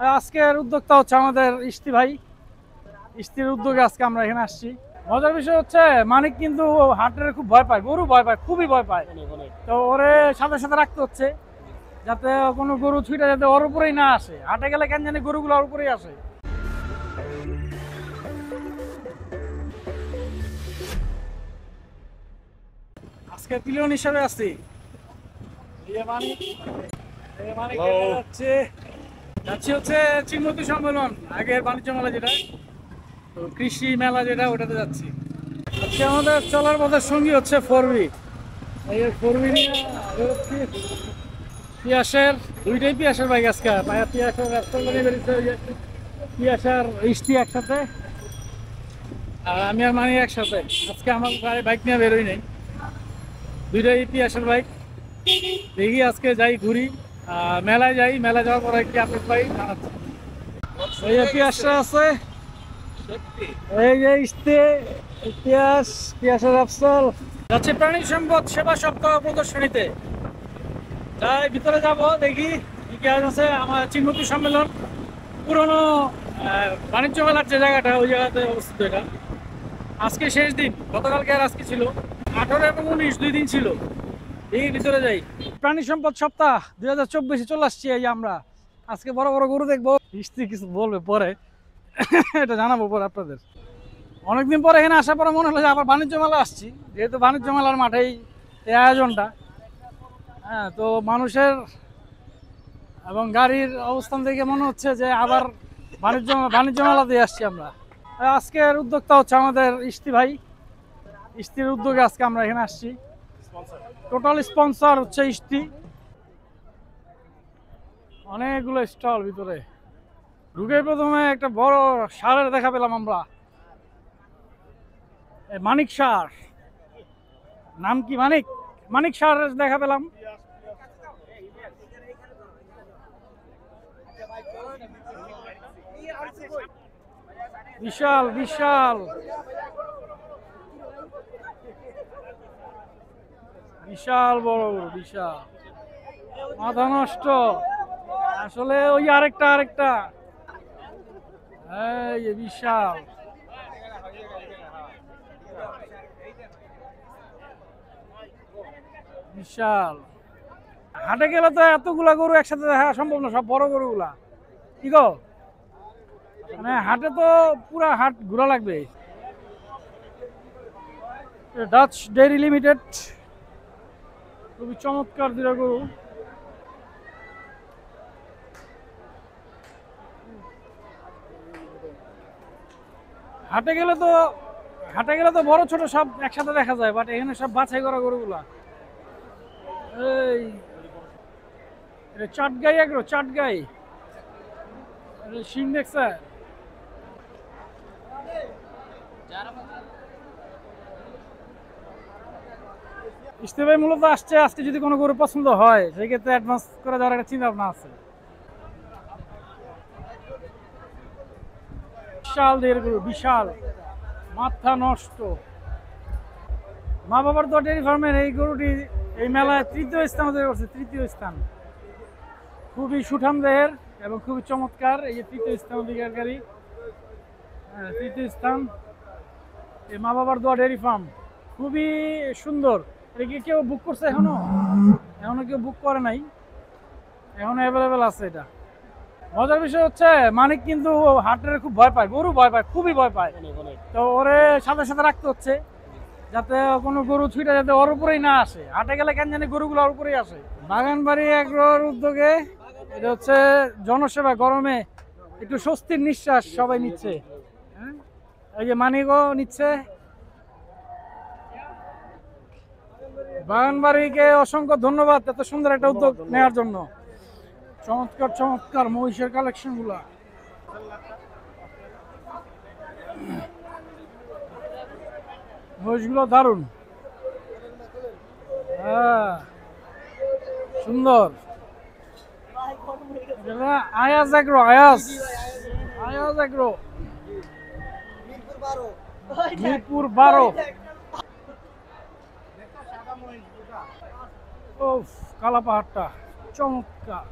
আজকের উদ্যোক্তা হচ্ছে আমাদের ইস্তি ভাই। ইস্তির উদ্যোগে আজকে আমরা এখানে আসছি। মজার বিষয় হচ্ছে মানিক কিন্তু হাটের খুব ভয় পায়, গরু ভয় পায়, খুবই ভয় পায়। তো ওরে সাথে সাথে রাখতে হচ্ছে যাতে কোনো গরু ছুটে যাতে ওর উপরেই না আসে। হাটে গেলে কেন জানি গরুগুলো ওর উপরেই আসে। আজকে পিলিয়ন হিসাবে আসছি। যাচ্ছি হচ্ছে চিনমতি সম্মেলন, আগের বাণিজ্য মেলা যেটা, তো কৃষি মেলা যেটা, ওটাতে যাচ্ছি। আজকে আমাদের চলার পথের সঙ্গী হচ্ছে ফোরবি। এই ফোরবি নিয়ে বেরোচ্ছি। পিয়াসের দুইটাই পিয়াসের বাইক আজকে, পিয়াসের রাস্তা নিয়ে বেরিয়েছে। ওই যে পিয়াসার ইস্তি একসাথে, আর আমি আর মানি একসাথে। আজকে আমার বাইক নিয়ে বেরোই নেই, দুইটাই পিয়াসের বাইক। দেখি আজকে যাই ঘুরি, মেলায় যাই, মেলায় যাওয়ার পরে কি আপডেট পাই জানাচ্ছি। এই যে পিয়াসটা আছে, এই যে ইস্তে পিয়াস, পিয়াসের আফসল। যাচ্ছে প্রাণী সম্পদ সেবা সপ্তাহ প্রদর্শনীতে। তাই ভিতরে যাব, দেখি কি কাজ আছে। আমার চিনমতি সম্মেলন পুরনো বাণিজ্য মেলার যে জায়গাটা, ওই জায়গাতে অবস্থিত এটা। আজকে শেষ দিন, গতকালকে আর আজকে ছিল 18 এবং 19 দুই দিন ছিল। দেখি ভিতরে যাই। প্রাণী সম্পদ সপ্তাহ 2024 চলে আসছি। এই যে আমরা আজকে বড় বড় গরু দেখবো। হিস্ট্রি কিছু বলবে পরে, এটা জানাবো পরে আপনাদের। অনেকদিন পরে এখানে আসার পরে মনে হলো যে আবার বাণিজ্য মেলা আসছি, যেহেতু বাণিজ্য মেলার মাঠেই এই আয়োজনটা। হ্যাঁ, তো মানুষের এবং গাড়ির অবস্থান দেখে মনে হচ্ছে যে আবার বাণিজ্য বাণিজ্য মেলাতে আসছি আমরা। আজকের উদ্যোক্তা হচ্ছে আমাদের ইস্তি ভাই। ইস্তির উদ্যোগে আজকে আমরা এখানে আসছি। টোটাল স্পন্সর হচ্ছে ইস্তি। অনেকগুলো স্টল ভিতরে ঢুকে প্রথমে একটা বড় সারের দেখা পেলাম আমরা, মানিক সার। নাম কি? মানিক। মানিক সার দেখা পেলাম। বিশাল বিশাল বিশাল বড়, বিশাল মাথা নষ্ট। আসলে ওই আরেকটা আরেকটা, এই যে বিশাল বিশাল। হাটে গেলে তো এতগুলা গরু একসাথে দেখা সম্ভব না, সব বড় গরুগুলা। কি গো, মানে হাটে তো পুরা হাট ঘোরা লাগবে। ডাচ ডেইরি লিমিটেড, খুবই চমৎকার দুটা গরু। হাটে গেলে তো বড় ছোট সব একসাথে দেখা যায়, বাট এখানে সব বাছাই করা গরুগুলা। এই এটা চাটগাই এগ্রো, চাটগাই। সিং দেখছে? ইস্তে ভাই মূলত আসছে আজকে, যদি কোনো গরু পছন্দ হয় সেক্ষেত্রে অ্যাডভান্স করে দেওয়ার একটা চিন্তা ভাবনা আছে। বিশাল দেহের গরু, বিশাল, মাথা নষ্ট। মা বাবার তো ডেয়ারি ফার্মের এই গরুটি এই মেলায় তৃতীয় স্থান অধিকার করছে, তৃতীয় স্থান। খুবই সুঠাম দেহের এবং খুবই চমৎকার। এই যে তৃতীয় স্থান অধিকারী, তৃতীয় স্থান এই মা বাবার দোয়া ডেয়ারি ফার্ম। খুবই সুন্দর। এটা কি কেউ বুক করছে এখনো? এখনো কেউ বুক করে নাই, এখনো অ্যাভেলেবেল আছে এটা। মজার বিষয় হচ্ছে মানিক কিন্তু হাটের খুব ভয় পায়, গরু ভয় পায়, খুবই ভয় পায়। তো ওরে সাথে সাথে রাখতে হচ্ছে যাতে কোনো গরু ছুটে যাতে ওর উপরেই না আসে। হাটে গেলে কেন জানি গরুগুলো ওর উপরেই আসে। বাগানবাড়ি এগ্রোর উদ্যোগে এটা হচ্ছে জনসেবা। গরমে একটু স্বস্তির নিঃশ্বাস সবাই নিচ্ছে। হ্যাঁ, এই যে মানিকও নিচ্ছে। বাগানবাড়িকে অসংখ্য ধন্যবাদ এত সুন্দর একটা উদ্যোগ নেওয়ার জন্য। চমৎকার চমৎকার মহিষের কালেকশন গুলা। মহিষগুলো দারুণ, হ্যাঁ সুন্দর। Ayaz agro, Ayaz Ayaz agro, Mirpur 12। ও কালা পাহাড়টা চমৎকার,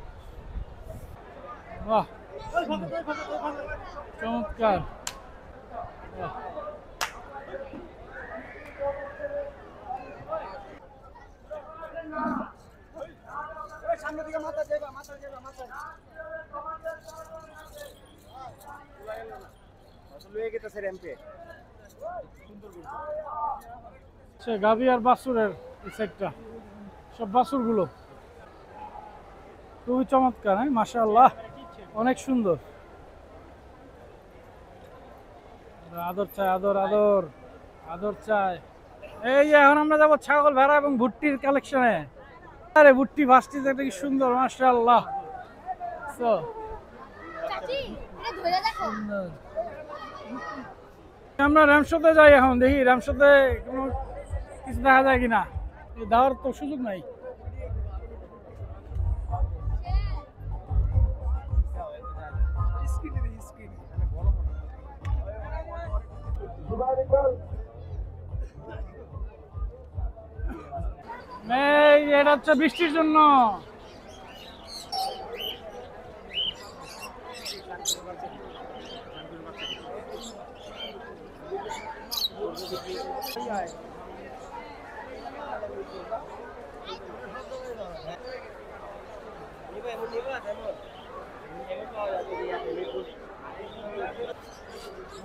বাহ। চমৎকার। গাভী আর বাছুরের এই সাইডটা সব বাছুরগুলো খুবই চমৎকার। হ্যাঁ, মাশাআল্লাহ, অনেক সুন্দর। আদর চাই, আদর আদর আদর চাই। এই যে এখন আমরা যাবো ছাগল, ভেড়া এবং ভুট্টির কালেকশনে। আরে ভুট্টি ভাসটি দেখতে কি সুন্দর, মাশাআল্লাহ। আমরা রামশোতে যাই, এখন দেখি রামশোতে কোনো কিছু দেখা যায় কিনা, দেওয়ার তো সুযোগ নাই। এটা হচ্ছে বৃষ্টির জন্য।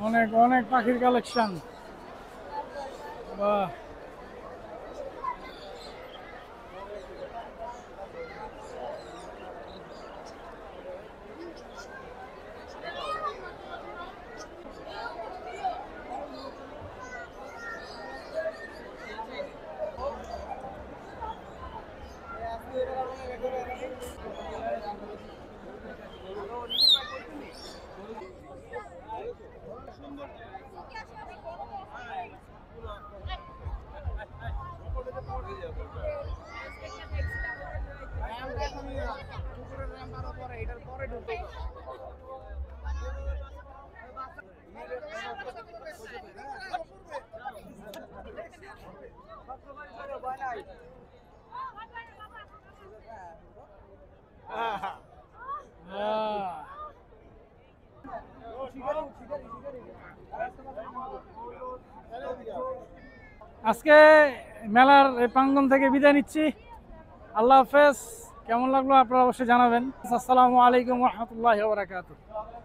অনেক অনেক পাখির কালেকশন। বাহ, আজকে মেলার এই প্রাঙ্গণ থেকে বিদায় নিচ্ছি। আল্লাহ হাফেজ। কেমন লাগলো আপনারা অবশ্যই জানাবেন। আসসালামু আলাইকুম ওয়া রাহমাতুল্লাহি ওয়া বারাকাতুহু।